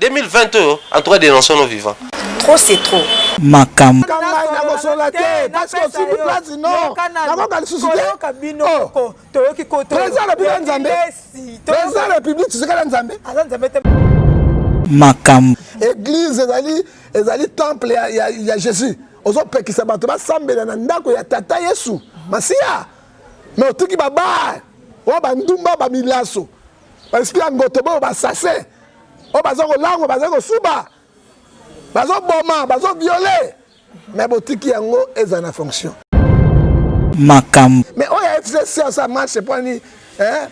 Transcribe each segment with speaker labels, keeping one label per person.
Speaker 1: 2022, en tout cas, dénonçons nos vivants.
Speaker 2: Trop, c'est trop.
Speaker 3: Makam. Makam.
Speaker 4: Église, ezali temple ya Jésus. Ozo pekisa bato ba sambela na ndako ya tata Yesu. Masia. Mais otuki baba. O ba ndumba ba milaso. Ba esprit ngoto ba ba sase. O bazo ko lango bazo ko suba. Bazo boma, bazo violer. Mais botiki yango eza na fonction.
Speaker 3: Makam.
Speaker 4: Mais o ya FCC ça marche pas ni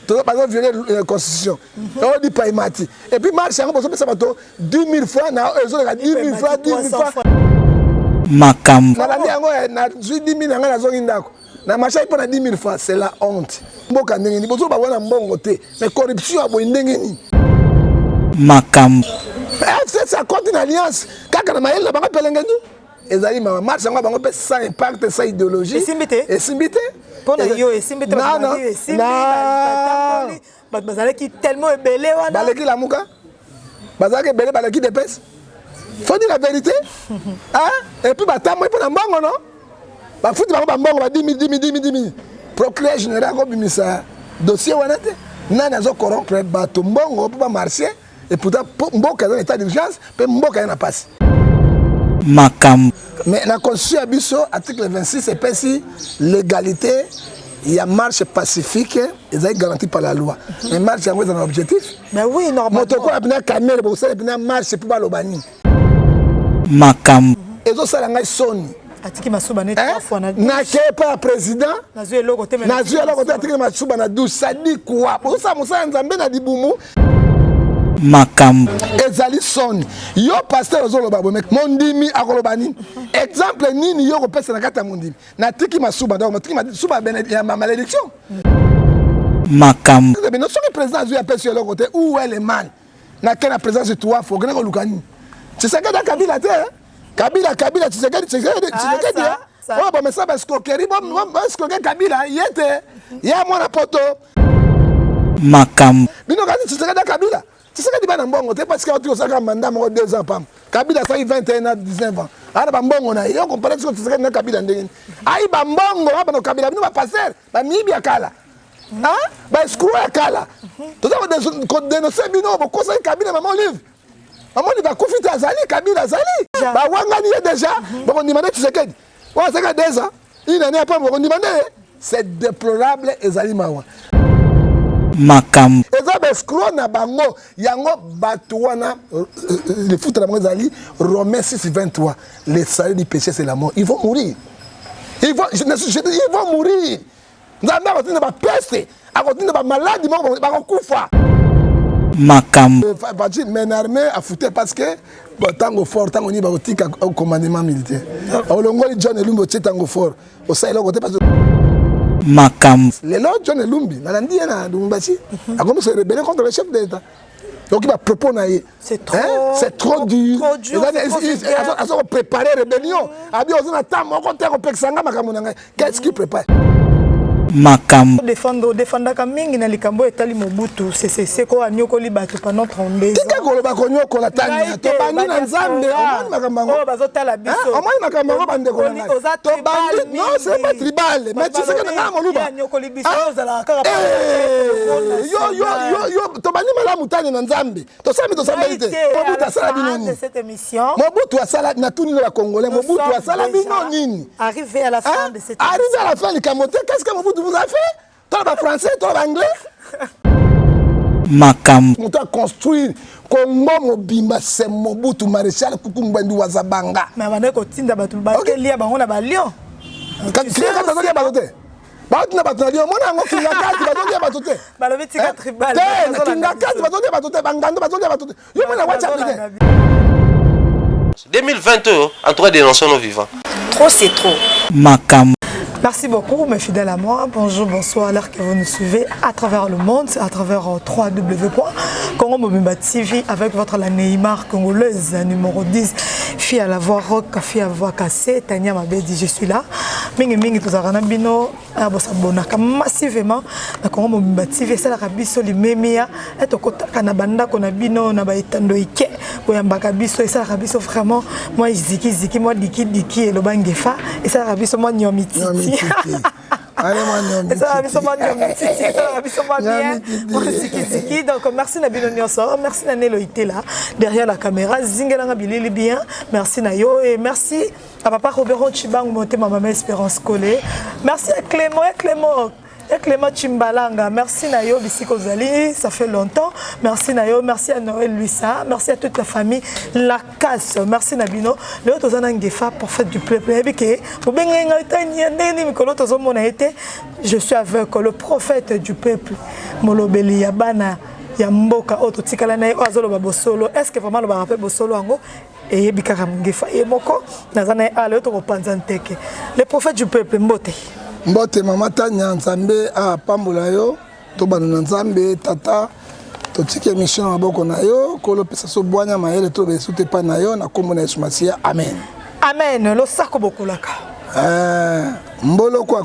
Speaker 4: tout le monde violer la constitution. On dit pas mati. Et puis marche on peut ça bateau 10 000 francs na eux ont 10 000 francs 10 000 francs.
Speaker 3: Makam.
Speaker 4: Na landi yango na 10 000 nga na zongi ndako. Na marché pour na 10 000 francs, c'est la honte. Mboka ndenge ni bozo ba wana mbongo te. Mais corruption abo ndenge ni.
Speaker 3: Makam.
Speaker 4: C'est ça continue alliance. Kaka na mael na banga pelengendu. Ezali ma marche yango bango pe sans impact sans idéologie.
Speaker 2: Et simbité. Pour yo et simbité ba et simbité. Bazalaki tellement ébélé wana.
Speaker 4: Baleki la muka. Bazalaki ébélé baleki de pèse. Faut dire la vérité. Hein? Et puis batamo pour na mbongo non? Ba futi ba mbongo ba 10 000. Procureur général ko bimisa dossier wana te. Nana zo corrompre bato mbongo pour ba marcher et pourtant mboka dans état d'urgence pe mboka na passe.
Speaker 3: Makam.
Speaker 4: Mais la constitution abisso article 26 c'est pas si l'égalité il y a marche pacifique et ça est garanti par la loi. Mais marche yango dans objectif.
Speaker 2: Ben oui normalement.
Speaker 4: Motoko abina caméra pour ça abina marche pour balobani.
Speaker 3: Makam.
Speaker 4: Ezo sala ngai soni.
Speaker 2: Atiki masuba net 3 fois na.
Speaker 4: Na ke pas président.
Speaker 2: Na zué loko te mais.
Speaker 4: Na zué loko te atiki masuba na 12 ça dit quoi? Pour ça musa nzambe na dibumu.
Speaker 3: Makam.
Speaker 4: Ezali soni. Yo pasteur ozoloba bo mek mondimi akolobani. Exemple nini yo ko pesa na kata mondimi. Na tiki masuba donc tiki masuba ben ya malédiction.
Speaker 3: Makam.
Speaker 4: Mais non seulement le président a appelé sur le côté où est le mal. Na quelle présence de toi faut que nous lukani. Tu sais que dans Kabila terre. Kabila tu sais que oh bon mais ça parce que Keri bon parce que Kabila yete ya mwana poto.
Speaker 3: Makam.
Speaker 4: Bino kasi tu sais que dans Kabila. Tu sais que bana mbongo te parce que tu as un mandat mo 2 ans pam. Kabila ça il 21 ans 19 ans. Ara ba mbongo na yo comparer que tu sais que na Kabila ndenge. Ai ba mbongo ba no Kabila bino ba passer ba mibi akala. Hein? Ba escroc akala. Tu sais ko dénoncer bino ko conseil Kabila maman livre. Maman il va confiter azali Kabila azali. Ba wangani déjà. Ba on demande tu sais que. Ouais c'est que 2 ans. Une année après on demande c'est déplorable ezali mawa.
Speaker 3: Makam.
Speaker 4: Eza escroc na bango yango bato wana le foot na bango ezali Romains 6:23 les salaires du péché c'est la mort. Ils vont mourir. Ils vont mourir. Nzambe akotinda ba peste, akotinda ba maladie moko ba kokufa.
Speaker 3: Makam.
Speaker 4: Badi men armée a fouté parce que tango fort tango ni ba otika au commandement militaire. Olongoli John Elumbi tango fort. Au ça il a côté parce que
Speaker 3: Makam.
Speaker 4: le Lord John Elumbi nalandi na Lumbashi a commencé à se rebeller contre le chef d'État. Donc il va proposer
Speaker 2: c'est trop
Speaker 4: c'est trop dur. Ils ont préparé rébellion. Abi ozana tam on compte pexanga makamuna ngai. Qu'est-ce qu'il prépare?
Speaker 3: Makam.
Speaker 2: Défendre kamingi na likambo etali Mobutu c'est quoi nyokoli bato pendant 32 ans.
Speaker 4: Tika koloba konyoko la tani to bandi na Nzambe omani makambango.
Speaker 2: Oh bazotala biso.
Speaker 4: Omani makambango bande ko na. To bandi non c'est pas tribal mais tu sais que na moluba.
Speaker 2: Nyokoli biso ozala kaka.
Speaker 4: Yo to bandi malamu tani na Nzambe. To sami to sambeli te. Mobutu asala bino nini?
Speaker 2: Cette émission.
Speaker 4: Mobutu asala na tuni na Congolais. Mobutu asala bino nini?
Speaker 2: Arrivé à la fin de cette émission.
Speaker 4: Arrivé à la fin du Camoté, qu'est-ce que Mobutu vous a fait? Toi, le français, toi, l'anglais.
Speaker 3: Makam.
Speaker 4: On a construit Congo Mobimba, c'est Mobutu Maréchal Kukumbandu Wazabanga.
Speaker 2: Mais on a continué à battre le lion, on a battu le lion.
Speaker 4: Quand tu as battu le lion, tu as battu le lion. Moi, je suis battu le lion.
Speaker 2: Balobi tika tribal.
Speaker 4: Yo, moi, na
Speaker 1: 2022, en tout cas, dénonçons nos vivants.
Speaker 2: Trop, c'est trop.
Speaker 3: Makam.
Speaker 2: Merci beaucoup, mes fidèles à moi. Bonjour, bonsoir, à l'heure que vous nous suivez à travers le monde, à travers www.congo Mobimba TV avec votre la Neymar congolaise numéro 10, fille à la voix rock, fille à la voix cassée, Tania Mabedi, je suis là. Mingi tous à Ranabino, à Bossabonaka, massivement, à Congo Mobimba TV, c'est la Rabiso, les Mémia, et au côté Kanabanda, Konabino, Nabaitando Ike, koyambaka biso esalaka biso vraiment moi ziki moi diki eloba ngefa esalaka biso moi nyomititi donc merci Nabino Nyonso, merci Nanelo là derrière la caméra, Zingelanga Bilili bien, merci Nayo et merci à papa Robert Chibang monté ma maman Espérance Collé. Merci à Clément Chimbalanga, merci Nayo Bissiko Zali, ça fait longtemps. Merci Nayo, merci à Noël Luisa, merci à toute la famille La Casse, merci Nabino. Le autre Zanangefa pour faire du peuple. Je suis avec le prophète du peuple, Molobeli Yabana Yamboka Oto Tikalana Azolo Bosolo. Est-ce que vraiment le rappel Bosolo Ango et Bikara Ngefa et Moko Nazana Ale Oto Panzanteke. Le prophète du peuple Mbote.
Speaker 4: Mbote mama tanya nzambe a pambola yo to bana nzambe tata to tike mission maboko na yo kolo pesa so bwanya mayele to be sute pa na yo na kombo na Yesu Masia amen
Speaker 2: amen lo sako bokulaka
Speaker 4: mbolo ko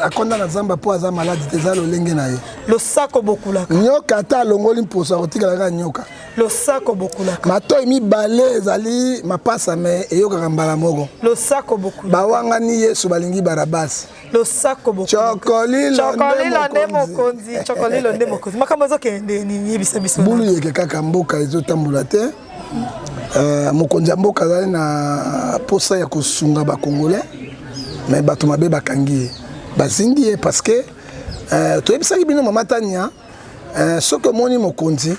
Speaker 4: akonda na zamba po aza malade teza lo lenge na ye
Speaker 2: lo sako bokulaka
Speaker 4: nyoka ta longoli mposa kotikala ka nyoka
Speaker 2: lo sako bokulaka
Speaker 4: mato mi bale ezali mapasa me eyoka mbala moko
Speaker 2: lo sako bokulaka
Speaker 4: bawanga ni Yesu balingi barabasi
Speaker 2: lo sako bokulaka chokolilo nde mokonzi makamozo kende ni yebisa biso
Speaker 4: bulu yeke kaka mboka ezotambola te mokonzi mboka azali na posa ya kosunga ba congolais mais bato mabe bakangi bazingi parce que toyebisaki bino mama tania soki omoni mokonzi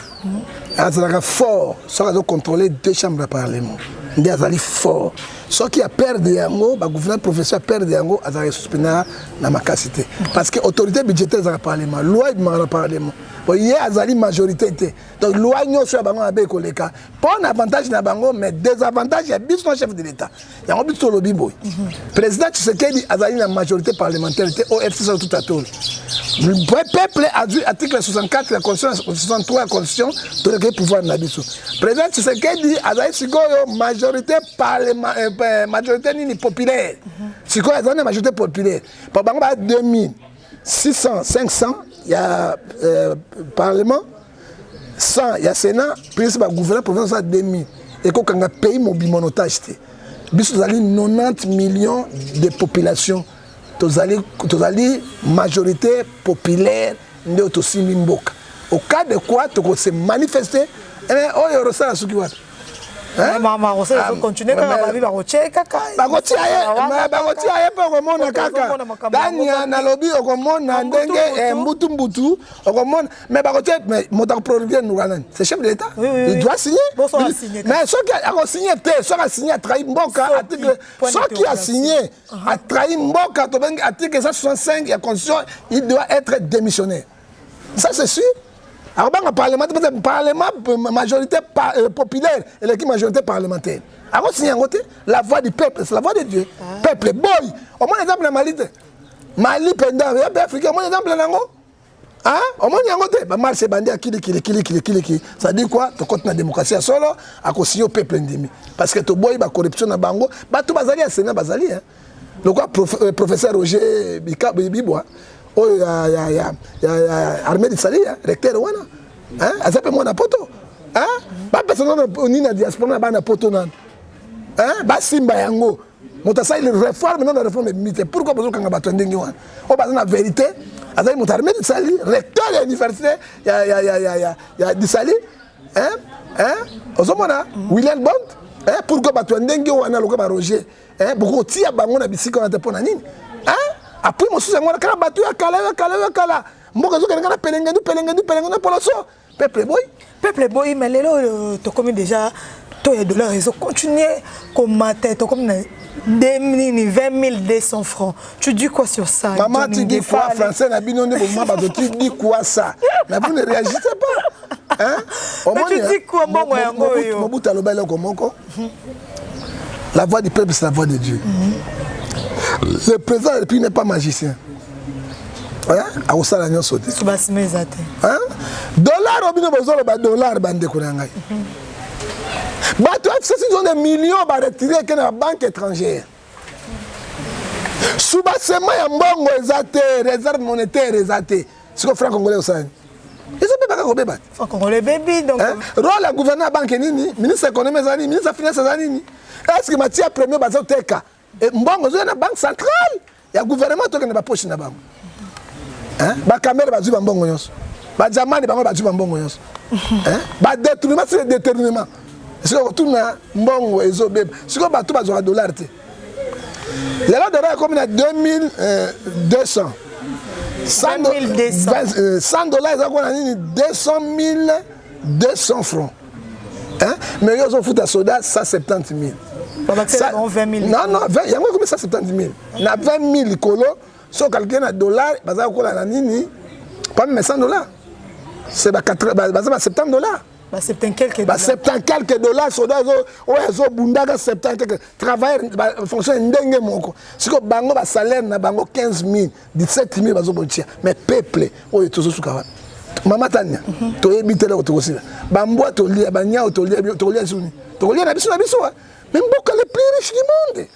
Speaker 4: azalaka fort soki azocontrôler 2 chambres de parlement nde azali fort soki aperde yango bagouverneur professeur aperde yango azalaka suspendera na makasi te parce que autorité budgétaire ezalaka parlement loi ebimaka na parlement ye azali majorité te donc loi nyonso ya bango mabe ekoleka mpo na avantage na bango mais désavantage ya biso na chef de l'état yango biso tolobi boye président Tshisekedi azali na majorité parlementaire te o FCC tout atole peuple azwi article 64 la constitution 63 la constitution toleki pouvoir na biso président Tshisekedi azali sikoyo majorité majorité nini populaire sikoyo azali na majorité populaire po bango ba 2600 500 il y a parlement 100 il y a sénat plus le gouvernement province à 2000 et quand on a pays mobile monotage biso tozali 90 millions de population tozali majorité populaire nde tosimbi mboka au cas de quoi to se manifester oyo rosala suki wapi
Speaker 2: Maman, on va continuer quand on va rechecker kaka.
Speaker 4: Bagotia pe komona kaka. Dania na lobby okomona ndenge mbutu okomona mais bagotia mais moto produire nous gagne. C'est chef de l'état. Il doit signer. Mais ceux qui a signé ceux qui a signé a trahi mboka article ceux qui a signé a trahi mboka to bengi article 165 la constitution il doit être démissionnaire. Ça c'est sûr. Alors, le Parlement majorité populaire et l'équipe majorité parlementaire. Alors, la voix du peuple, c'est la voix de Dieu. Peuple, boy. Au moins, exemple, la Mali. Mali, pendant, il y a Africain, au moins, exemple, hein? Au moins, il y a un mal, c'est bandit à qui. Ça dit quoi? Tu comptes la démocratie à solo, à conseiller au peuple endémique. Parce que tu boy, la corruption à Bango, tu bazali à Sénat, bazali. Le quoi, professeur Roger Bibois. Oh, il y a Armée de Sali, recteur Wana. Hein? Elle s'appelle Mona Poto. Hein? Pas personne ni na diaspora na poto nan. Hein? Ba simba yango. Motasa il réforme non la réforme mythe. Pourquoi besoin kanga bato ndenge wana? O ba na vérité, azali mot Armée de Sali, recteur de l'université, ya de Sali. Hein? Ozomona William Bond. Hein? Pourquoi bato ndenge wana loka ba Roger? Hein? Beaucoup tia bango na bisika na te pona nini? Hein? Après mon soutien moi kala batu ya kala mboka zo kana pelengendu na poloso peuple boy
Speaker 2: mais lelo to comme déjà to ya dollar ils ont continué comme mater to comme 20 200 francs tu dis quoi sur ça
Speaker 4: maman tu dis quoi français na bino ne moment ba tu dis quoi ça mais vous ne réagissez pas hein
Speaker 2: mais tu dis quoi mbongo yango yo
Speaker 4: mobuta lobela ko moko la voix du peuple c'est la voix de Dieu. Le président de n'est pas magicien. Hein? A osala nyo sauté. Hein? Dollar obino bozolo ba dollar bande kunangai. Ba tu as des millions ba retirer que na banque étrangère. Suba sema ya mbongo ezate réserve monétaire ezate. Siko franc congolais osani. Ils ont baka kobeba.
Speaker 2: Faut congolais baby donc.
Speaker 4: Rôle la gouverneur banque nini, ministre économie zani, ministre finance zani. Est-ce que matière première bazo teka? Et mbongo zo na banque centrale. Ya gouvernement to ke na poche na bango. Ba caméra bazu ba mbongo nyonso. Ba jamani bango bazu ba mbongo nyonso. Ba détournement c'est détournement. Est-ce que tout na mbongo ezo beba. Est-ce que ba to bazo dollar te. Le dollar comme na 2200. 100 dollars, ils ont 200 francs. Mais ils ont foutu à soda 170 000.
Speaker 2: Ça, 20 000.
Speaker 4: Non, non, il y a combien 170 000. Il y a 20 000 colos, si on calcule en dollars, pas 100 dollars. C'est 70 dollars.
Speaker 2: 70 quelques dollars.
Speaker 4: 70 quelques dollars, soda, ils ont bundaga 70 quelques. Travailler, fonction ndenge moko. Si on bango ba salaire na bango 15 000, 17 000 bazo bontia. Mais peuple, oh et toujours soukawa. Mama Tania, to ebite la otokosi. Bamboa to lia, banya to lia suni. To lia na biso. Même beaucoup les plus riches du monde.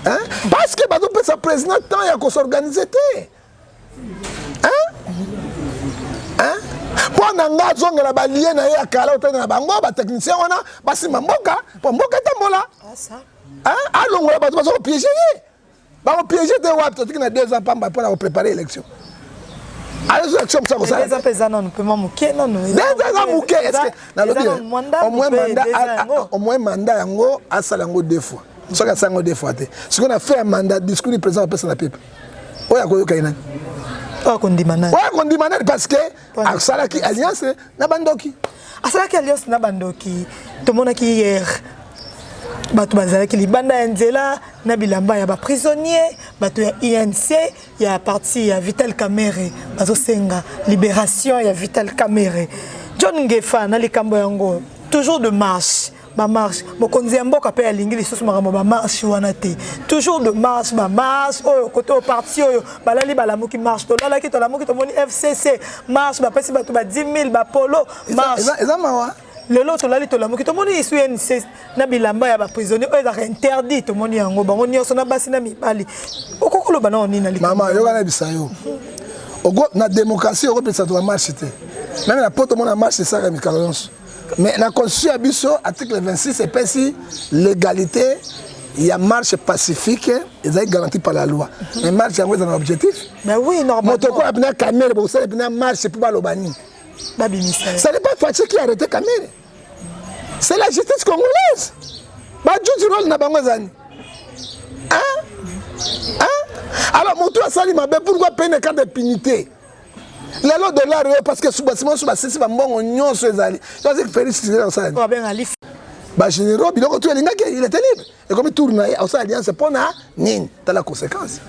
Speaker 4: Hein? Parce que bazo peut sa président temps ya ko s'organiser té. Hein? Pour nga zonga ba lié na ya kala otana bango ba technicien wana basima mboka po mboka tambola.
Speaker 2: Ah ça.
Speaker 4: Hein? Alongo ba bazo piéger. Ba piéger de wa to tika na 2 ans pamba pour préparer l'élection. Alors l'élection ça comme ça.
Speaker 2: Les apésans non peut pas mouquer non.
Speaker 4: Les ans mouquer est-ce que na lobi au moins mandat yango asala yango 2 fois. So ka sango 2 fois té. Ce qu'on a fait un mandat discours du président personne na peuple. Oya ko yokaina.
Speaker 2: Oh kondimana.
Speaker 4: Ouais, kondimana parce que asalaki alliance na bandoki.
Speaker 2: Asalaki alliance na bandoki. To monaki hier. Bato bazalaki libanda nzela na bilamba ya ba prisonnier, bato ya INC, ya parti ya Vital Kamerhe, bazo senga libération ya Vital Kamerhe. John Ngefa na likambo yango toujours de marche. Ba marche mokonzi ya mboka pe alingi lisusu makambo ba marche wana te toujours de marche ba marche oyo côté au parti oyo balali balamuki marche to lala ki to lamuki to moni FCC marche ba pesi bato ba 10 000 ba polo marche
Speaker 4: eza mawa
Speaker 2: lelo to lali to lamuki to moni isu NC na bilamba ya ba prisonnier oyo za interdit to moni yango bango nyonso na basi na mibali okokolo bana oni na likambo
Speaker 4: mama yo kana bisayo ogo na démocratie ogo pesa to marche te même la poto mona marche ça ka mikalonso. Mais la Constitution Abisso, article 26, c'est pas si l'égalité, il y a marche pacifique, et ça est garanti par la loi. Mais marche, c'est un objectif.
Speaker 2: Mais oui, normalement.
Speaker 4: Motoko a bien Kamere, vous savez, bien marche pour Balobani. Ça n'est pas Fatih qui a arrêté Kamere. C'est la justice congolaise. Badjou du rôle n'a pas besoin. Alors, mon tour à Salim, pourquoi payer une carte d'impunité? Les lots de l'art, parce que sous bâtiment, sous bâtiment, bon, on se les alliés. Je sais que Félix, c'est ça. Bah, généraux, il était libre. Et comme il tourne, il y a alliance, pour na, nin, t'as la conséquence.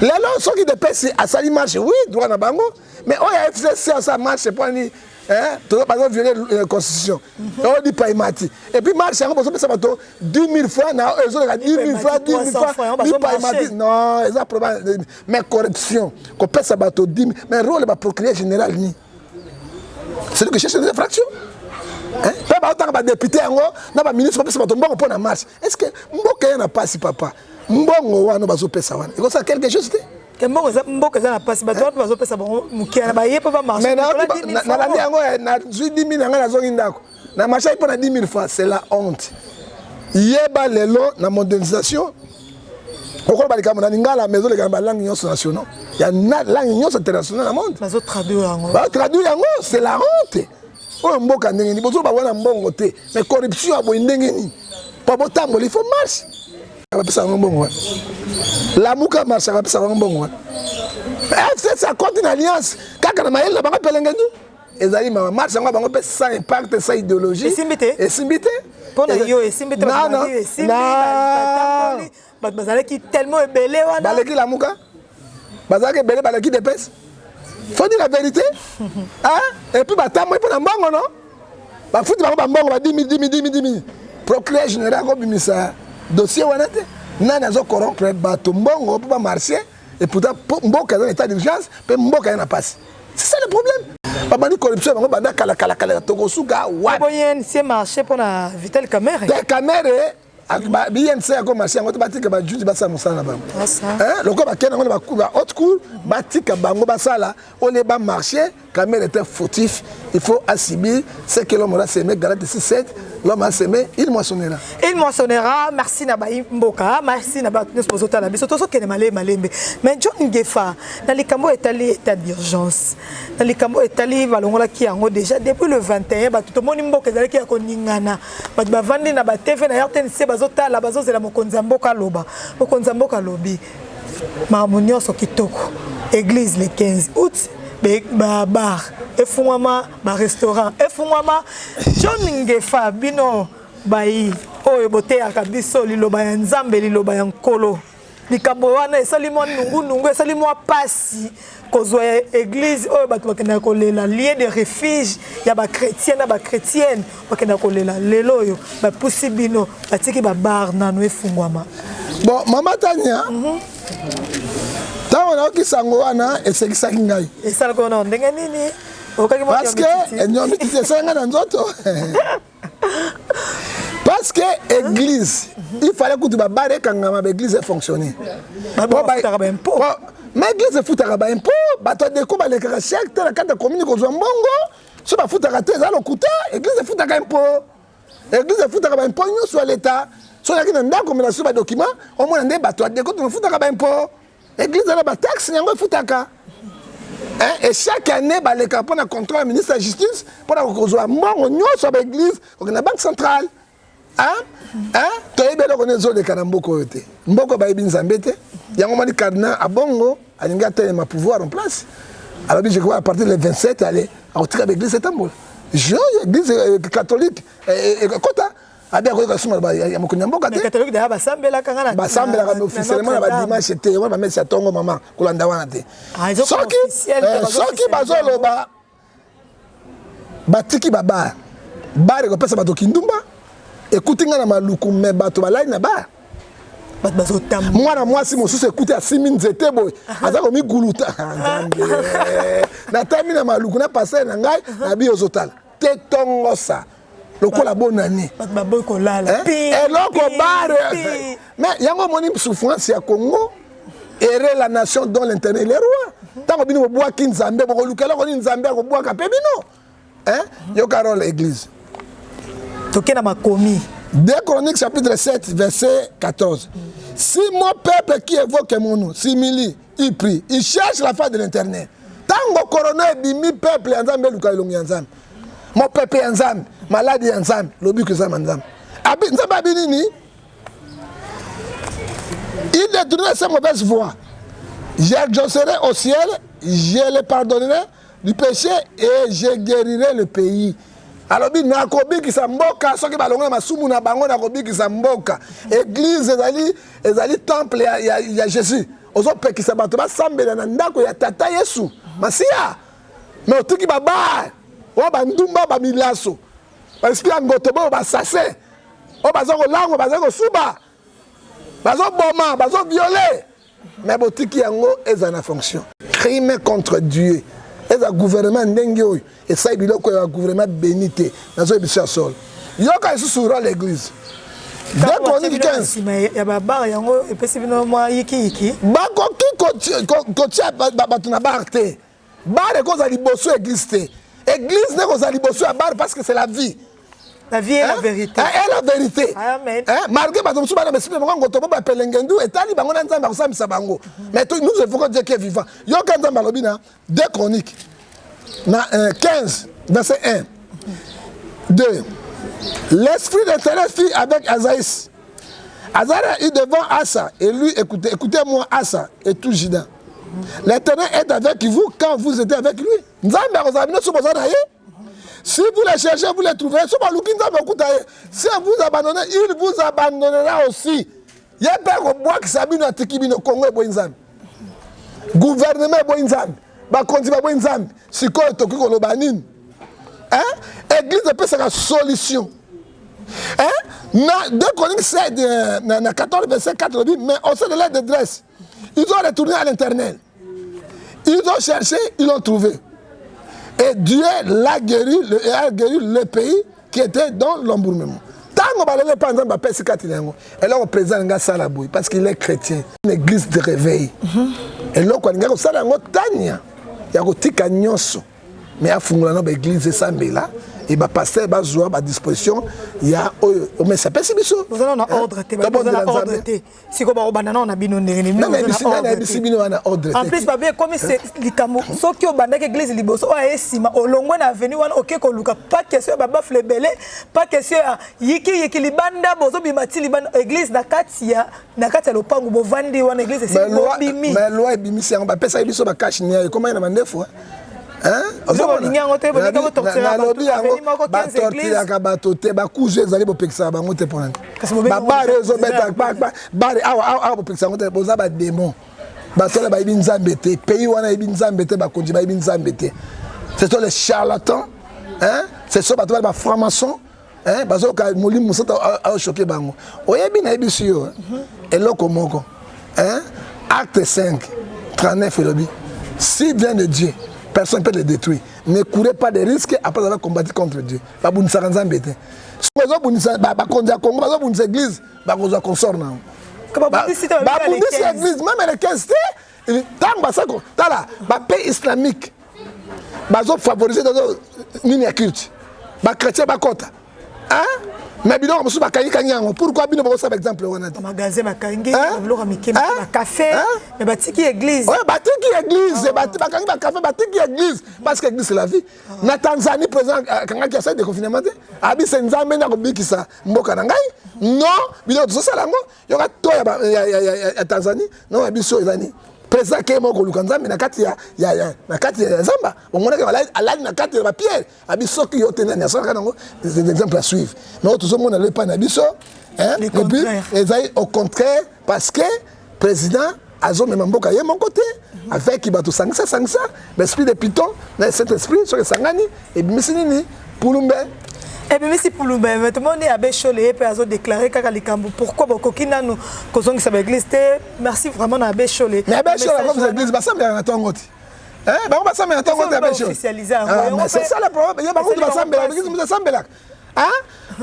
Speaker 4: Les lots sont qui dépêchent à Sali marche, oui, droit na bango, mais on y a FCC, ça marche, pour ni, hein, tu vas pas violer la constitution. On dit pas mati. Et puis marche, on peut ça 10 000 francs, ils ont 10 000 francs, 10 000 francs, dit pas mati. Non, ils ont probablement, mais corruption, qu'on paie ça 10 000, mais rôle va procureur général ni. C'est lui qui cherche des infractions. Hein? Pas autant que député, n'a pas ministre, pas mbongo pour la marche. Est-ce que mbongo n'a pas si papa? Mbongo wana bazo pesa wana. Et ça quelque chose te?
Speaker 2: Mbongo za na pas bato bazo pesa bon mukia ba yepa ba marche.
Speaker 4: Mais na landi yango na 10 000 nga na zongi ndako. Na marché pour na 10 000 francs, c'est la honte. Yeba lelo na modernisation. Pourquoi ba likama na ngala maison le gamba langue nyonso nationale. Il y a une langue nyonso internationale dans le monde.
Speaker 2: Bazo traduire yango.
Speaker 4: Ba traduire yango, c'est la honte. Oh mboka ndenge ni bozo ba wana mbongo te. Mais corruption abo ndenge ni. Pas botambo, il faut marche. La mouka marche à la mbongo. Ça compte une alliance. Quand on a eu la banque Pelengenu, et Zali marche en banque sans impact, sans idéologie.
Speaker 2: Et Simbité. Pour les yo, et Simbité. Non, non. Bazale qui tellement est belé.
Speaker 4: Baleki la mouka. Bazale qui est belé, baleki d'épaisse. Faut dire la vérité. Et puis, il faut un bango, non? Il faut un bango, 10 000. Procureur général, comme ça. Dossier wanate nana zo corrompre bato mbongo pour marcher et pourtant mboka dans état d'urgence pe mboka na passe. C'est ça le problème. Papa ni corruption bango banda kala tokosuka wa.
Speaker 2: Boyen c'est marché pour la Vital Kamerhe.
Speaker 4: La Kamerhe ba bien c'est comme marché ngoto batika ba juge ba sa musala bango. Hein loko ba kena ngona ba haute cour batika bango ba sala on les ba marché Kamel était fautif, il faut assimiler ce que l'homme aura semé, Galate 6-7, l'homme a semé, il moissonnera.
Speaker 2: Il moissonnera, merci Nabaï Mboka, merci Nabaï Nesposota, la biso, tout ce qui est malé, malembe. Mais John Ngefa, dans les cambos étalés, état d'urgence. Dans les cambos étalés, Valongola qui a déjà, depuis le 21, tout le monde Mboka, qui a connu Ningana, Bavandi Naba TV, na RTNC, Bazota, la bazo, c'est la Mokonzamboka Loba, Mokonzamboka Lobi, Marmonio Sokitoko, église le 15 août. Bar, efungwama, ba restaurant, efungwama, John Ngefa, bino, bayi, oyo bote ya kabiso, liloba ya nzambe, liloba ya nkolo. Likambo wana, esali mwa nungu, esali mwa pasi, kozwa église, oyo batu bakenda kolela, lieu de refuge, ya ba chrétien na ba chrétienne, bakenda kolela, lelo oyo, ba pusi bino, batiki ba bar nanu efungwama.
Speaker 4: Bon, Mama Tania, tant on a qui s'engoana et c'est qui s'engaille.
Speaker 2: Et ça le connaît, ndenge nini?
Speaker 4: Parce que nous mettons ça dans notre. Parce que l'église, il fallait que tu barres quand l'église fonctionne. Mais l'église est foutue à impôt, bateau de coups, les chèques, la carte de communique aux Zambongo, sur la foutue à tes allocuta, l'église est foutue à impôt. L'église est foutue à impôt, nous sur l'État. Sur la guinée, comme on a sur le document, au moins des bateaux de coups, on fout à impôt. L'église a la taxe, il y a un foutaka. Et chaque année, les capons de contrôle ministre de la Justice pour qu'on soit mort sur l'église, on a la banque centrale. Tu as bien reconnu les autres de Kanamboko. Mboko Baïbin Zambete, il y a un moment de cardinal à Bongo, à l'Ingleterre, ma pouvoir en place. Alors, je crois à partir du 27, aller à retirer l'église de Tamboul. L'église catholique, et Kota. Les
Speaker 2: catholiques d'ailleurs basambela kangana
Speaker 4: basambela kama officiellement ba dimanche te on va mettre ça tongo maman kolanda wana te soki bazoloba batiki baba bare ko pesa bato kindumba ekutinga na maluku me bato balai na ba mwana mwasi mosusu ekuti asimi nzete boye aza komi guluta na tami na maluku na passer na ngai na bi ozotala te tongo sa lokola bonani eloko bare mais yango moni souffrance ya Congo ere la nation dont l'internet les rois tango bino boa ki nzambe boko lukela ko nzambe ko boa ka pe bino yo karol l'église
Speaker 2: tokena makomi
Speaker 4: 2 Chroniques chapitre 7 verset 14 si mon peuple qui évoque mon nom s'humilie il prie il cherche la face de l'internet tango corona bimi peuple nzambe luka ilongi nzambe mon peuple nzambe maladie nzambe lobi que ça nzambe nzambe abinini il détournerait sa mauvaise voie j'exaucerai au ciel je le pardonnerai du péché et je guérirai le pays alors bi nakobi ki sa mboka soki balonga masumu na bango nakobi ki sa mboka église ezali temple ya Jésus ozo pe ki sa bato ba sambela na ndako ya tata Yesu Masia mais otuki baba o bandumba ba milaso esprit ngotobo ba sase o bazoko lango bazoko suba bazoko boma bazoko violer mais botiki yango ezana fonction crime contre Dieu et un gouvernement ndenge et ça biloko ya gouvernement bénité nazo ebisa sol yoka sur l'église 2 Chroniques 15
Speaker 2: ya baba yango epesi bino mwa yiki
Speaker 4: bakoki kotia bato na bar te bar ekozala liboso église te église ne kozala liboso ya bar parce que c'est la vie.
Speaker 2: La vie est la vérité.
Speaker 4: Et la vérité.
Speaker 2: Amen.
Speaker 4: Malgré que nous avons des bango to ba pelengendu et tali bango na nzamba kusambisa bango. Mais nous évoquons Dieu qui est vivant. Yo ka nzamba lobina 2 Chroniques na 15 verset 1. 2. L'esprit d'Éternel fit avec Asaïs. Azaria est devant Asa et lui écoutez-moi Asa et tout Juda. L'Éternel est avec vous quand vous êtes avec lui. Nzamba kozabino soboza na ye. Si vous les cherchez, vous les trouverez. Si vous abandonnez, il vous abandonnera aussi. Il y a pas de bois qui s'abîme à Tikibino Congo et Boinzam. Gouvernement Boinzam. Bakondi Boinzam. Si quoi est toqué le banin. Église de paix, c'est la solution. 2 Chroniques 7, 14, verset 4, mais au sein de l'aide de dresse, ils ont retourné à l'internet. Ils ont cherché, ils l'ont trouvé. Et Dieu a guéri le pays qui était dans l'embournement. Tant que le président va passer 4 ans, et là, le président va s'alaboui parce qu'il est chrétien. Une église de réveil. Et là, quand il y a un Tania, il y a un Tika Nyoso. mais à fungula na ba église sambela et ba pasteur ba joa ba disposition ya mais ça peut biso
Speaker 2: vous allez en ordre te vous allez en ordre te si ko ba obanda na bino ndenge ni en plus ba bien comme c'est likamo soki obanda ke église liboso o esima olongwe na avenue wana OK ko luka pas question ba bafle belé pas question yiki libanda bozo bimati libanda église na katia lopango bo vandi wana église c'est bimi
Speaker 4: mais loi bimisi on ba pesa biso ba cash ni comment na mandefo hein c'est les charlatans, hein? C'est ça, les francs-maçons, hein? Parce que Mouli Moussa a choqué Bango. Oyebi na ebisu yo, eloko moko, hein? Acte 5, 39 et lobby. S'il vient de Dieu, personne ne peut le détruire. Ne courez pas de risques après avoir combattu contre Dieu. Si vous avez un église, vous avez église, même les 15, le pays islamique, ils favoriser les culte. Les chrétiens, ils sont hein? Mais bino comme ça pourquoi bino pas par exemple on a dit
Speaker 2: magasin makangi biloko mikema café mais batiki église
Speaker 4: ouais batiki église bakangi ba café batiki église parce que église c'est la vie na Tanzanie président kanga qui essaie de confinement abi senzambe na kobikisa mboka na ngai non bino tout ça lango yoka to ya Tanzanie non biso ezani président ke moko lukanzambe na kati ya zamba omona ke alali na kati ya pierre abiso ki yotena na saka nango des exemples à suivre mais tout ce monde ne pas na biso hein au contraire parce que président azo même mboka ye mon côté avec qui bato sangsa l'esprit de Python na cet esprit sur sangani et bimisini pulumbe.
Speaker 2: Et bien, si pour le même, tout le monde a bécholé et a déclaré qu'Alikambo, pourquoi Bokokina nous causons que ça va église. Merci vraiment à bécholé.
Speaker 4: Mais bécholé, comme l'église, ça me rend compte. Hein? Ça me rend compte de bécholé. C'est ça le problème. Il y a beaucoup de Bassambé, l'église de Bassambé. Hein?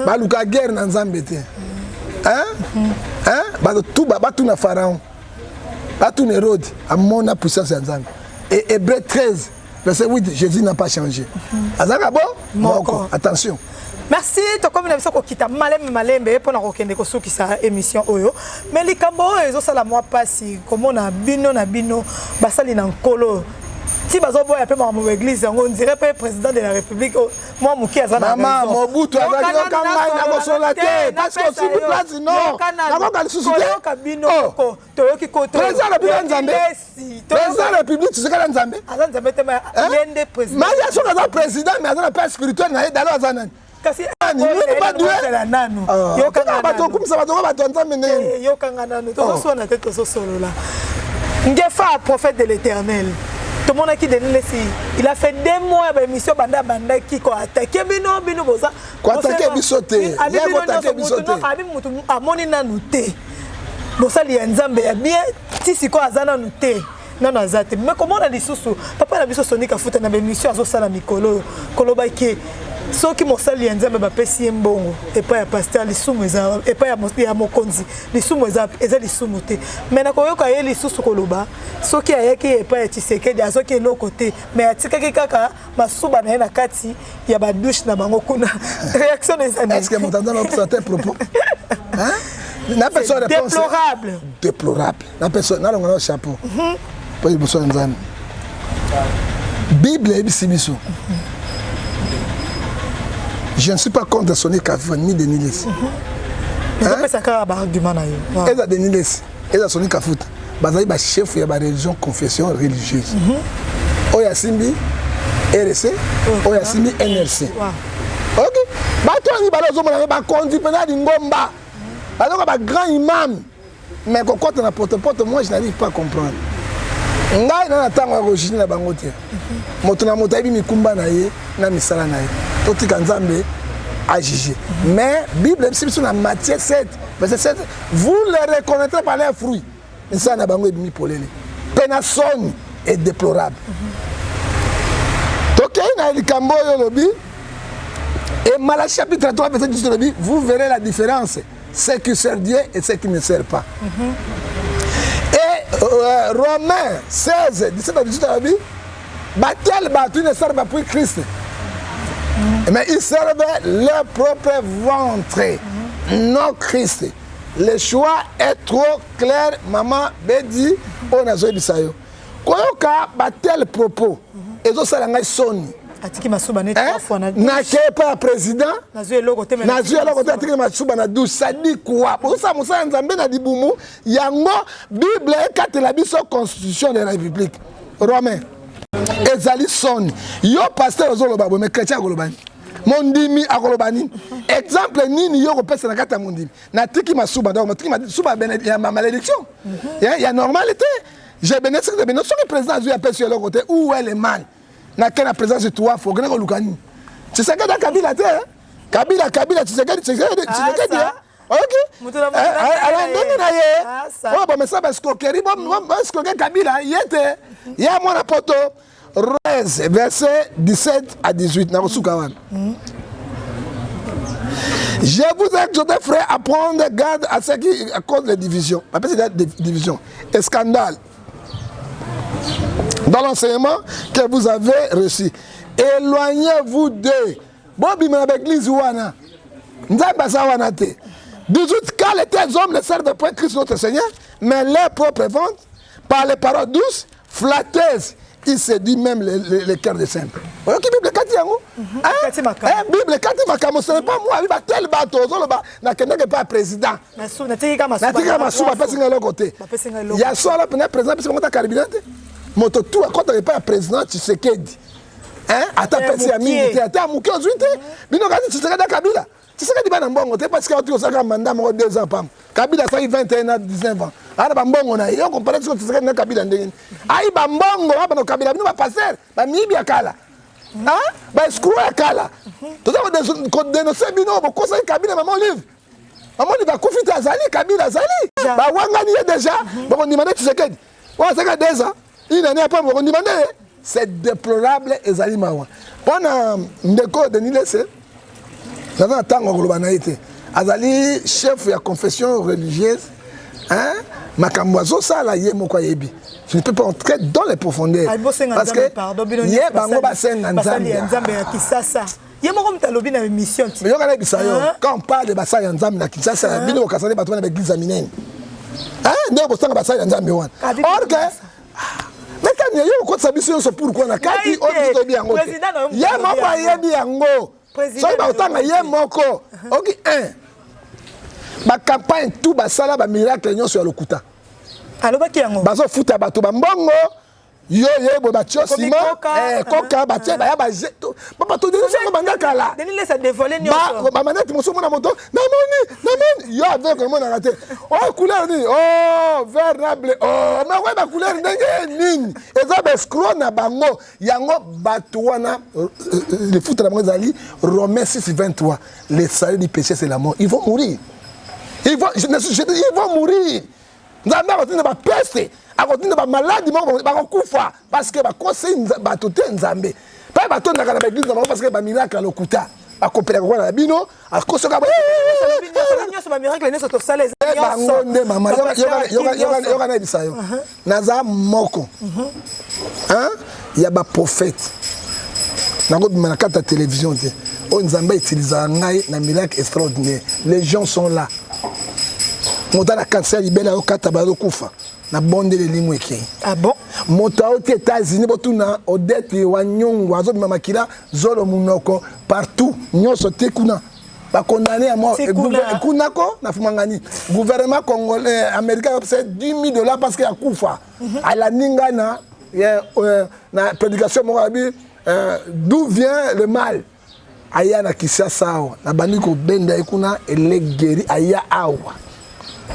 Speaker 4: Baluka guerre dans Zambété. Hein? Hein? Tout na Pharaon. Tout Hérode, à mon puissance en Zambé. Et Hébreu 13, verset 8, Jésus n'a pas changé. Azakabo? Moko. Attention.
Speaker 2: Merci to comme na ko kita malembe pour na kokende ko soki sa émission oyo mais likambo ezo sala moi pasi comme na bino basali na nkolo ti bazo boya pe ma église on dirait pas président de la République moi muki azana
Speaker 4: maman Mobutu azaki okanga na bosola te parce que si place non na ko susciter
Speaker 2: kabino ko to yoki ko to
Speaker 4: président de la Nzambe président de la République tu sais ka Nzambe
Speaker 2: Nzambe te ma yende président
Speaker 4: mais il y a son président mais azana pas spirituel na dalo azana
Speaker 2: kasi
Speaker 4: ni pas doué la nanu yo kanga bato kumisa bato Nzambe ne
Speaker 2: yo kanga nanu to so na tête so solo là ngefa prophète de l'Éternel tout le monde qui donne les il a fait 2 mois d'émission banda qui ko attaquer bino boza
Speaker 4: ko attaquer bisoté ya ko attaquer bisoté
Speaker 2: abi mutu amoni nanu te bosali ya Nzambe ya bien ti siko azana nu te non azate mais comment on a dit sous papa la biso sonika futa na émission azo sala mikolo koloba ki soki mosali ya Nzambe bapesi mbongo epa ya pasteur lisumu eza epa ya mokonzi lisumu eza lisumu te mais na koyoka ye lisusu koloba soki ayaki epa ya Tshisekedi azoki eloko te mais atikaki kaka masuba na ye na kati ya badouche na bango kuna réaction des années
Speaker 4: est-ce que m'entendez notre certain propos hein na personne réponse déplorable na personne na longa chapeau pour besoin Nzambe Bible ebisibiso. Je ne suis pas contre Sonny Kafa ni de Niles.
Speaker 2: C'est un argument.
Speaker 4: Et de Niles, et de Sonny Kafuta, basé sur chef de la religion, confession religieuse. Oya Simbi, RC, Oya Simbi, NRC. Ok. Bato ni balozo mona ba conduit pendant d'ingomba. Bato ba grand imam. Mais quand on a porte-porte, moi je n'arrive pas à comprendre. Ngai na tango origine na bango te. Moto na moto abi mikumba na ye na misala na ye. Totika Nzambe a jugé. Mais Bible sur la Matthieu 7 verset 7 vous les reconnaîtrez par leurs fruits. Ça na bango ebimi polele. Penason est déplorable. Toké na likambo yo lobi et Malachie chapitre 3 verset 10 lobi vous verrez la différence ce qui sert Dieu et ce qui ne sert pas. Et Romains 16 17 à 18 lobi Batel Batu ne servent pas pour Christ. Mais ils servent leur propre ventre, non Christ. Le choix est trop clair, maman Bedi, on a joué Bissayo. Quand on a tel propos, et donc ça n'a sonné.
Speaker 2: Atiki Masuba n'est pas fois na douche.
Speaker 4: N'a pas président.
Speaker 2: Nazué logo te
Speaker 4: na Atiki Masuba na douche. Ça dit quoi? Pour ça, Moussa Nzambe na dit boumou. Yango Bible est la biso constitution de la République. Romain. Ezali son. Yo pasteur ozoloba mais chrétien golobani. Mondimi akolobani. Exemple nini yo repese na kata mondimi. Na Atiki Masuba donc Atiki Masuba il y a ma malédiction. Il y a normalité. J'ai bénéficié de bénédiction le président a appelé sur le côté où est le mal. Na quelle présence de toi faut que nous lukani. Tu sais que dans Kabila Kabila tu sais que OK. Alors ndenge na ye. Oh bon mais ça parce que Keri parce que Kabila yete ya mwana poto Rez verset 17 à 18 na Rusukawan. Je vous exhorte frère à prendre garde à ce qui cause les divisions. Après c'est des divisions et scandale. Dans l'enseignement que vous avez reçu. Éloignez-vous d'eux. Bobi avec l'église ouana. Nzamba wana te. 18 car les tels hommes ne servent pas Christ notre Seigneur, mais leur propre vente par les paroles douces, flatteuses. Il séduit même les cœurs des saints. Vous voyez Bible kati yango? Bible kati makamo ce n'est pas moi, il va tel bateau zoloba na keneke pas président. Na tika masuba pesi ngalo côté. Il y a ça là pour président parce que on t'a caribinate. Moto tout à côté pas président Tshisekedi. Hein? Ata pesi ya mingi te, ata muke ozuite. Bino kasi Tshisekedi Kabila. Tshisekedi bana mbongo te parce que tu osaka mandat mo 2 ans pam. Kabila ça 21 ans 19 ans. Ara ba mbongo na yo comparer que Tshisekedi na Kabila ndenge. Ai ba mbongo ba no Kabila bino ba passer, ba mibi akala. Hein? Ba escroc akala. To ça dénoncer bino bo kosa Kabila maman livre. Maman il va kufita azali Kabila azali. Ba wangani déjà. Ba on demande Tshisekedi. Wa ça 2 ans. Il n'en a pas me demander. C'est déplorable et Zalimawa. On a ndeko de Nilese. Dans un temps globanaïté. Azali chef de la confession religieuse. Hein? Makamwazo ça la yé moko yebi. Je ne peux pas entrer dans les profondeurs. Parce que yé bango basen nzambe.
Speaker 2: Nzambe ya Kisasa. Yé moko mtalobi na mission.
Speaker 4: Mais yo kana bisayo. Quand on parle de basa ya nzambe na Kisasa, bino okasane bato na église minene. Hein? Ndeko sanga basa ya nzambe wana. Or que mais quand il y a eu quoi ça mission c'est pourquoi na kati on dit bien ngo ya moko ayebi yango so ba otanga ye moko OK ba campagne tout ba sala ba miracle nyonso ya lokuta
Speaker 2: alobaki yango
Speaker 4: bazo futa bato ba mbongo yo yebo ba tio sima koka ba tie ba ya ba jeto papa to deni so banga kala
Speaker 2: deni laisse dévoiler nyonso
Speaker 4: ba manette mo so mona moto na moni yo avec comment na raté oh couleur ni oh vert nable oh mais ouais ba couleur ndenge nini eza ba escroc na bango yango bato wana le foot na bango zali Romains 6:23 les salaires du péché c'est la mort ils vont mourir ils vont mourir nzambe akotinda ba peste akotinda ba maladie moko bakokufa parce que bakose bato te nzambe pa bato ndaka na église na parce que ba miracle à lokuta akopela kwa na bino akosoka ba
Speaker 2: nyonso ba miracle nyonso to sala
Speaker 4: bango nde mama yoga na bisayo naza moko hein ya ba prophète nako bima na kata télévision te o nzambe utilisa ngai na miracle extraordinaire les gens sont là moto na cancer libela yo kata ba kufa na bonde le limu eke.
Speaker 2: Ah bon?
Speaker 4: Moto aux États-Unis botuna odete wa nyongo azo mamakila zolo munoko partout nyoso tekuna ba condamné à mort kunako na fumangani gouvernement congolais américain c'est $10,000 parce qu'il a kufa à la ninga na na prédication morabi d'où vient le mal aya na Kisasa na baniko benda ekuna ele guéri aya awa.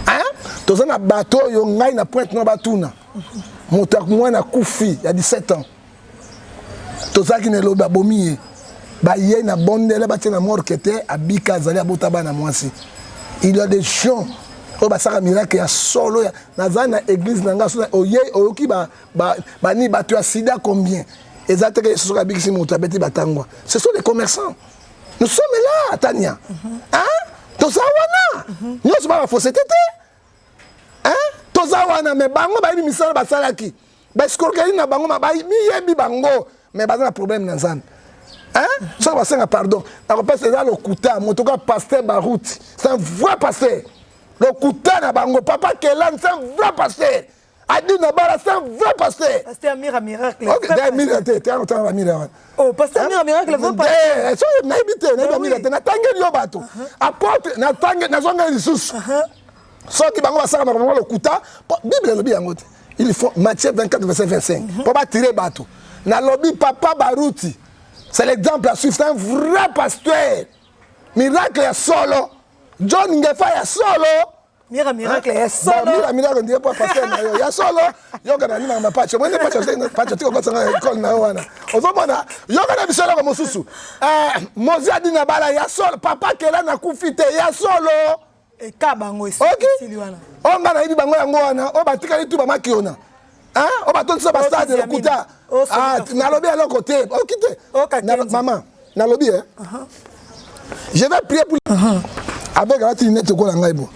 Speaker 4: Hein? Toza na bateau yo ngai na pointe na batuna. Motak mwana kufi ya 17 ans. Toza ki ne loba bomiye. Ba ye na bondela ba na mort kete abika zali abota bana mwasi. Il y a des gens o ba saka miracle ya solo ya na na église nanga so oye oyoki ba ni bato ya sida combien. Ezateke so ka bikisi moto abeti batangwa. Ce sont des commerçants. Nous sommes là Tania. Hein? Toza wana. Nyos ba fausseté te. Hein? Toza wana me bango ba ni misala ba salaki. escroquerie na bango miyebi bango mais baza na problème na nzambe. Hein? Ça va faire pardon. On rappelle c'est dans le Kouta, mon tout cas pasteur Barouti. C'est un vrai pasteur. Le Kouta na bango papa Kelan, c'est un vrai pasteur. Adi Nabala, c'est un vrai pasteur.
Speaker 2: Pasteur Mira Miracle.
Speaker 4: OK, des miracle, tu as entendu miracle.
Speaker 2: Oh, pasteur Mira Miracle, vous pasteur.
Speaker 4: Ça na habité, na miracle, na tangeli yo bato. Apporte na tangeli na zonga lisusu. So ki bango basaka na bango le Kouta, Bible lobi yango. Il faut Matthieu 24 verset 25. Pour pas tirer bato. Na lobi papa Barouti. C'est l'exemple à suivre, c'est un vrai pasteur. Miracle est solo. John Ngefa est solo.
Speaker 2: Miracle est solo.
Speaker 4: Miracle, on dit pas pasteur. Il y a solo. Il y a un patch. Moi, je ne sais pas si tu as l'école. Il y a un solo comme Soussou. Mozi a dit Nabala, il y a solo. Papa qui est là, n'a koufité, il y a solo.
Speaker 2: Et Kabango est
Speaker 4: ok. On va dire Bango Yangoana. On va dire tout Bama Kiona. Hein? On va dire ça, ça de Kouta. Ah, na lobby à l'autre côté. Ok, maman, na lobby, hein? Je vais prier pour avec la tinette au Kolangaïbo.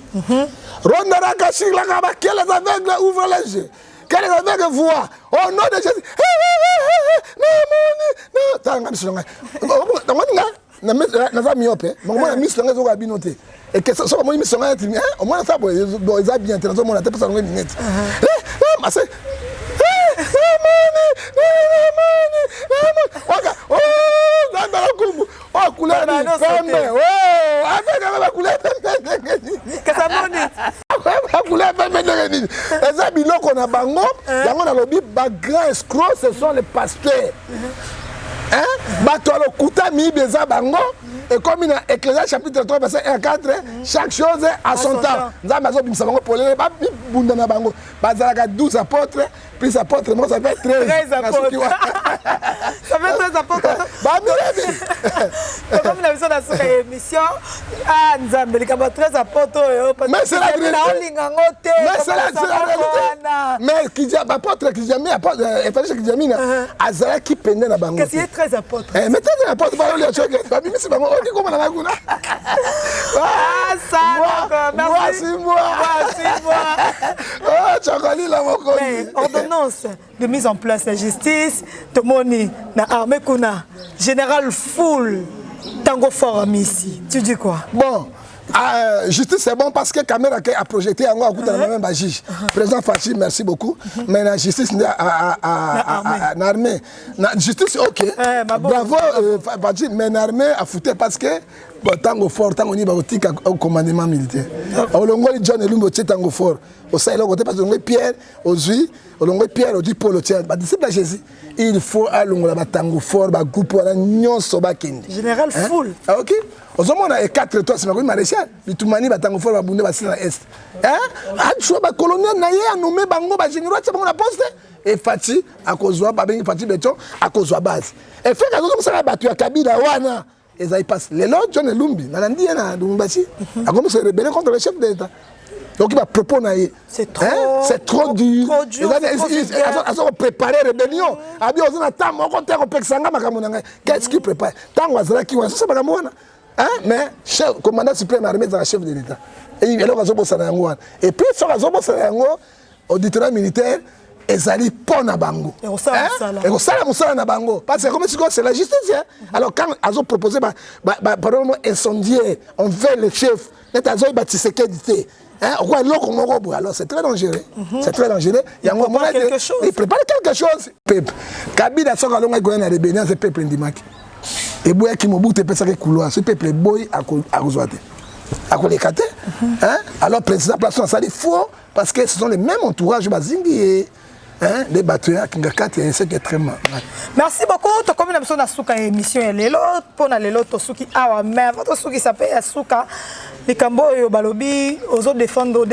Speaker 4: Rondara Kachik la Kaba, quels aveugles ouvrent les yeux, quels aveugles voient. Au nom de Jésus. Non, t'as un mission. Naza myope, moi mission nga zo ka binote. Et que ça moi mission nga timi, au moins ça bo eza bien te nazo mona te pesa ngo minute. Ma c'est oh, couleur de pembe. Oh, avec la couleur pembe.
Speaker 2: Que ça monite.
Speaker 4: La couleur pembe. Les habitants qu'on a bango, yango na lobi ba grand escroc, ce sont les pasteurs. Hein? Batolo Kouta mi beza bango. Et comme il y a Ecclésiaste chapitre 3 verset 1 à 4, chaque chose à son temps. Nous avons dit que nous avons 12 apôtres, plus apôtres, moi ça fait 13
Speaker 2: apôtres. Ça fait 13 apôtres. Comme nous avons dans cette émission, nous avons 13 apôtres.
Speaker 4: Mais c'est la vérité. Mais c'est la vérité. Mais qui dit apôtre, qui dit apôtre, Azara qui pendait la bango.
Speaker 2: Qu'est-ce qu'il y a 13 apôtres?
Speaker 4: Mais 13 apôtres, c'est pas comment on a dit.
Speaker 2: Ah, ça, merci.
Speaker 4: Voici moi. Oh, Chakali, la moko.
Speaker 2: Ordonnance de mise en place de la justice, Tomoni, na armée Kuna, général Full, Tango Fort ici. Tu dis quoi?
Speaker 4: Bon. Justice c'est bon parce que caméra a projeté en haut à la même juge. Président Fachi, merci beaucoup. Mais la justice à l'armée. Justice ok. Bravo Fachi, mais l'armée a foutu parce que tango fort, tango ni baotique au commandement militaire. Au longo de John Elumbo tango fort. Au ça côté parce que Pierre, aujourd'hui, au longo Pierre, aujourd'hui Paul au tien. Disciple de Jésus, il faut à longo la tango fort, ba groupe la nyon soba kendi.
Speaker 2: Général Full.
Speaker 4: OK. Aux hommes on a 4 toi c'est ma maréchal. Bitumani ba tango fort ba bunde ba sina est. Hein? A choix ba colonel na ye nommé bango ba général tsa bango na poste et Fati a kozwa ba bengi Fati beton a kozwa base. Et fait ka zo ça ba tu ya Kabila wana. Et ça y passe. Les lots John Elumbi na ndi na Dumbashi a commencé à rebeller contre le chef d'État. Donc il va proposer.
Speaker 2: C'est trop,
Speaker 4: c'est trop dur.
Speaker 2: Trop dur.
Speaker 4: Ils ont préparé la rébellion. Qu'est-ce qu'il prépare? Mais le commandant suprême armée est le chef de l'État. Et puis, auditoire militaire, ils allaient pour na bango. Et au salaire na bango. Parce que comme c'est la justice. Alors quand ils ont proposé, incendier, on veut le chef. Alors c'est très dangereux. C'est très dangereux. Il prépare quelque chose. Il prépare quelque chose. Kabila soka longa goya na rébellion ce peuple ndimaki. Et boya ki mobutu pesa ke couloir. Ce peuple boy a rezoate. A kolekate. Hein? Alors président place ça il faut parce que ce sont les mêmes entourages bazingi. Hein, les battueurs qui ngakati c'est extrêmement.
Speaker 2: Merci beaucoup. To comme na besoin na suka émission ya lelo pona lelo to suki awa mais votre suki s'appelle suka likambo yo balobi ozo défendre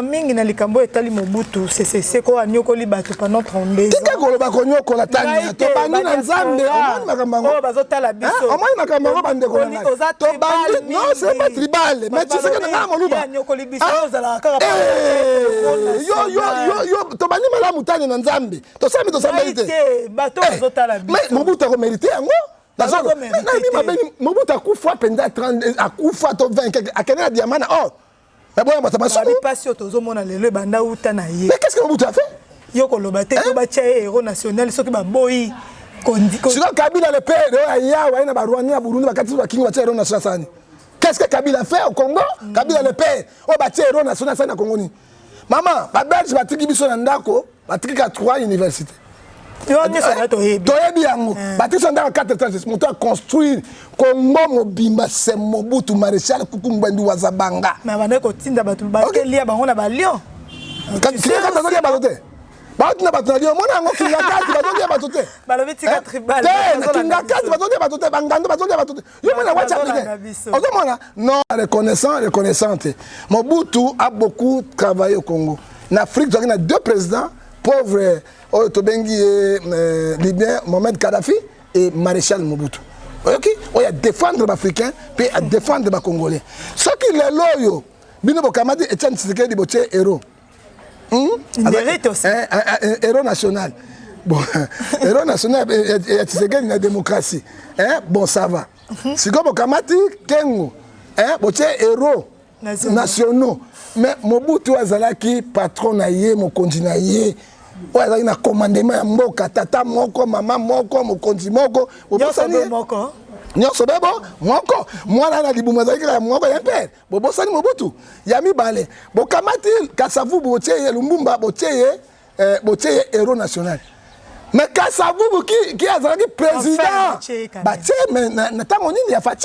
Speaker 2: mingi na likambo etali Mobutu c'est ko anyokoli bato pendant 32 ans.
Speaker 4: Tika ko loba ko nyokola tani to bandi na Nzambe omoni makambango.
Speaker 2: Oh bazotala biso.
Speaker 4: Omoni makambango bande ko na. To bandi non c'est pas tribal mais tu sais que na moluba.
Speaker 2: Anyokoli biso ozala kaka.
Speaker 4: Yo to bandi malamu tani na Nzambe. To sami to sambelite.
Speaker 2: Bato bazotala biso.
Speaker 4: Mais Mobutu ko mériter yango. Mobutu akufa penda 30 akufa to 20 akena diamana oh mais bon moi ça m'a sauvé
Speaker 2: pas sûr tozomona lelo banda uta na ye
Speaker 4: mais qu'est-ce que Mobutu a fait
Speaker 2: yo koloba te ko ba tia héros national soki ba boyi kondi ko
Speaker 4: siko Kabila le père ya wa ina ba Rwanda Burundi ba kati ba kingi ba tia héros national sani. Qu'est-ce que Kabila fait au Congo? Kabila le père o ba tia héros national sani na Congo ni. Maman, ba Belge ba tiki biso na ndako, ba tiki ka 3 universités.
Speaker 2: yo ni ça to yebi.
Speaker 4: To yebi yango. Ba tiki so ndako 4 étages, mon temps construire Congo mobimba c'est Mobutu Maréchal Kuku Ngbendu Wazabanga.
Speaker 2: Mais bana ko tinda batu ba kelia bango na ba lion.
Speaker 4: Quand tu as besoin de batote. Bato na bato na lion, mona ngo kinga kati bato de batote.
Speaker 2: Balobi tika tribal.
Speaker 4: Kinga kati bato de batote, bangando bato de batote. Yo mona wacha bide. Ozomona non reconnaissante. Mobutu a beaucoup travaillé au Congo. En Afrique, il y a 2 présidents pauvres, Tobengi libyen Mohamed Kadhafi et Maréchal Mobutu. OK? On y a défendre les Africains puis à défendre les Congolais. Ce qui est loyaux, bino bokamadi Etienne Tshisekedi boche héros.
Speaker 2: Il mérite aussi.
Speaker 4: Héros national. Bon, héros national, c'est une démocratie. Bon, ça va. Si vous avez Kengo, vous êtes héros nationaux. Mais Mobutu Azalaki, patron naïe, mon continent naïe. Vous avez un commandement à Moka, tata moko, maman moko, mon continent moko. Vous avez moko. Nyonso bebo moko mwana na libumu azalaki la moko ya père bobo sani Mobutu yami bale bokamati Kasavu botieye Lumbumba botieye héros national mais Kasavu qui azalaki président batie mais na tango nini ya Faci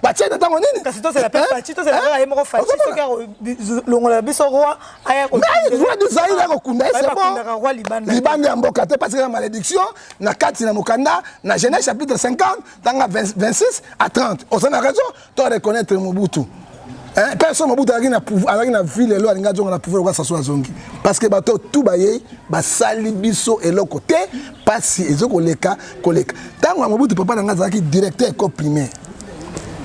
Speaker 4: batie na tango nini
Speaker 2: kasi to c'est la père Faci to c'est la père yemo Faci to ka longola biso roi aya ko
Speaker 4: mais roi du Zaïre ko kunda c'est bon libanda mboka te parce que la malédiction na kati na mokanda na Genèse chapitre 50 dans 26 à 30 on a raison de reconnaître Mobutu personne Mobutu a na pouvoir na ville lo alinga jonga na pouvoir kwa saso azongi parce que bato tout baye ba sali biso eloko te pasi ezoko leka koleka tango Mobutu papa na ngazaki directeur école primaire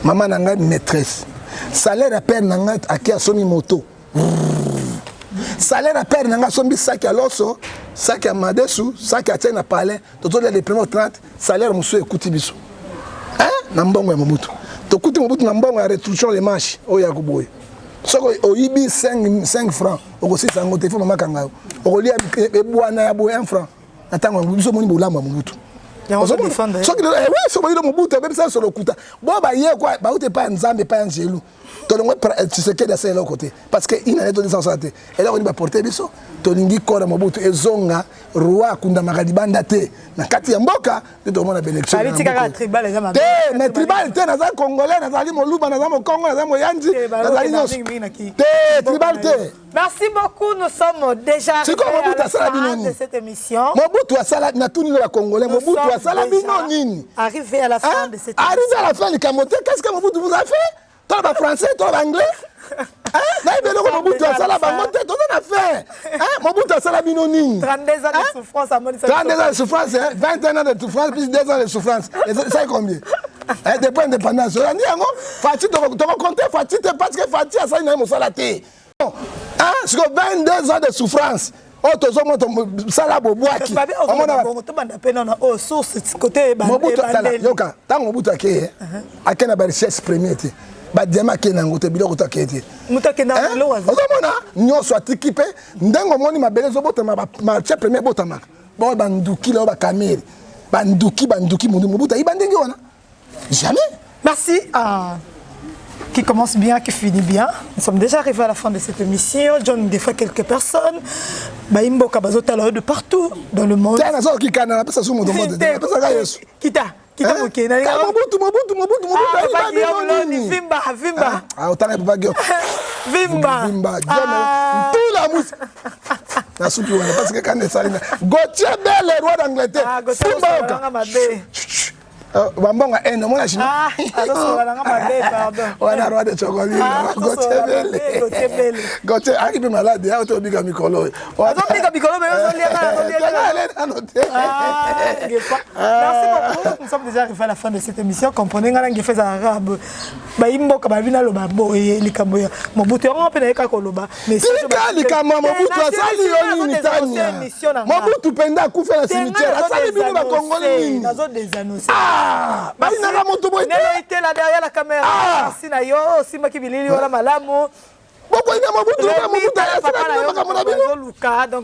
Speaker 4: maman nanga maîtresse salaire à père nanga akia somi moto salaire à père nanga sombi sac à l'osso sac à madesu sac à tena palais toto les premiers 30 salaire musu ekuti biso na mbongo ya Mobutu to kuti Mobutu na mbongo ya retrouchons les manches oya kuboye soko oyibi 5 francs okosisa ngo téléphone mama kanga okolia ebwana ya boye 1 franc natango biso moni bolamba Mobutu soki oui so boyilo Mobutu même ça sur le kuta bon ba ye quoi ba ute pa nzambe pa ngelu tolongwe Tshisekedi asa eloko te parce que ina neto disa santé eloko ni ba porter biso tolingi kora Mobutu ezonga roi akunda makalibanda te na kati ya mboka to mona bénédiction
Speaker 2: politika tribal ezama
Speaker 4: te mais tribal te naza congolais nazali moluba naza mokongo naza moyanzi nazali nyonso te tribal te.
Speaker 2: Merci beaucoup, nous sommes déjà arrivés à la fin de cette émission.
Speaker 4: Mobutu asala na tuni la congolais Mobutu asala bino nini
Speaker 2: arrivé à la fin de cette émission.
Speaker 4: Arrivé à la fin le Kamote qu'est-ce que Mobutu vous a fait? Toi le français, toi l'anglais. Mobutu asala bango te to na fait. Mobutu asala bino nini
Speaker 2: 32 ans de souffrance à mon
Speaker 4: 32 ans de souffrance 21 ans de souffrance plus 2 ans de souffrance. C'est combien? Depuis l'indépendance. On dit yango Faci to compter Faci parce que Faci asala na mosala te. C'est 22 ans de souffrance. Oh, tu as dit que ça boboaki.
Speaker 2: Oh, source côté
Speaker 4: Mobutu yoka tango Mobutu akeye akena ba richesse première te ba diama kena ngote biloko takete
Speaker 2: mutake na lo wazo
Speaker 4: ozomona nyonso atiki pe ndengo moni mabele zobota ma richesse première botama bo banduki lo ba kamere banduki Mobutu ibandengi wana jamais.
Speaker 2: Merci qui commence bien, qui finit bien. Nous sommes déjà arrivés à la fin de cette émission. John, des fois, quelques personnes. Baimbo Kabazota de partout dans le monde. Kita. Mobutu. Vimba.
Speaker 4: Tout la mousse. Parce que quand on est Gauthier Bell, le roi d'Angleterre. Bambonga eno mona chino wana roi de chocolat Gauthier arrive malade ya to biga mikolo
Speaker 2: Merci beaucoup, nous sommes déjà arrivés à la fin de cette émission. Comprenez nga ngefeza arabe ba imboka ba bina lo babo likambo ya Mobutu on peut na koloba mais
Speaker 4: c'est likambo Mobutu asali yo ni tania Mobutu penda kufa na cimetière asali bino ba congolais ni
Speaker 2: nazo des annoncer
Speaker 4: Nelo
Speaker 2: était là derrière la caméra. Merci na yo, Sima Kibilili wala malamu.
Speaker 4: Pourquoi il y a Mobutu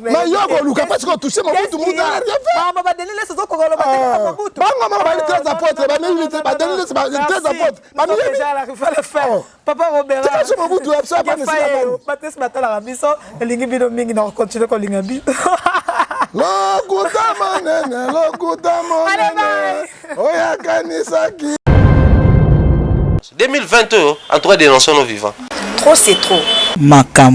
Speaker 4: mais yo koluka parce que touché Mobutu muta a rien fait.
Speaker 2: Maman va donner les autres congolais ba Mobutu.
Speaker 4: Maman va dire 13 apôtres, ba militer, ba donner les 13 apôtres. Ba militer
Speaker 2: déjà là, il faut le faire. Papa Robert.
Speaker 4: Tu sais Mobutu ça pas nécessairement.
Speaker 2: Bates matala biso, elingi bino mingi na continuer ko linga bi.
Speaker 4: Lokuta manene. Oya kanisaki.
Speaker 1: 2020, en tout cas, dénonçons nos vivants.
Speaker 5: Trop, c'est trop.
Speaker 3: Makam.